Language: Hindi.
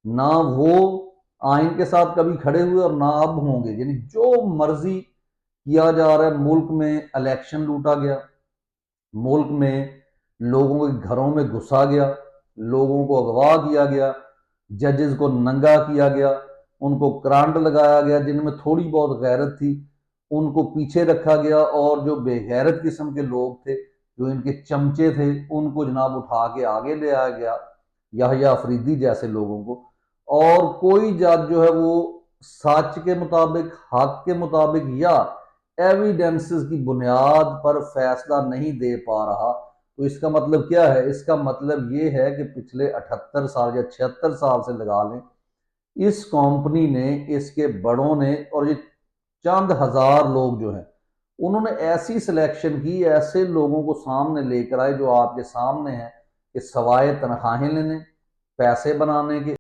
ना वो आइन के साथ कभी खड़े हुए और ना अब होंगे। यानी जो मर्जी किया जा रहा है, मुल्क में इलेक्शन लूटा गया, मुल्क में लोगों के घरों में घुसा गया, लोगों को अगवा किया गया, जजेस को नंगा किया गया, उनको करंट लगाया गया, जिनमें थोड़ी बहुत गैरत थी उनको पीछे रखा गया, और जो बेगैरत किस्म के लोग थे, जो इनके चमचे थे, उनको जनाब उठा के आगे ले आया गया, याहिया अफरीदी जैसे लोगों को। और कोई जज जो है वो सच के मुताबिक, हक के मुताबिक या एविडेंसेस की बुनियाद पर फैसला नहीं दे पा रहा। तो इसका मतलब क्या है? इसका मतलब ये है कि पिछले 78 साल या 76 साल से लगा लें, इस कंपनी ने, इसके बड़ों ने, और ये चंद हजार लोग जो हैं, उन्होंने ऐसी सिलेक्शन की, ऐसे लोगों को सामने लेकर आए जो आपके सामने हैं, कि सवाए तनख्वाहें लेने, पैसे बनाने के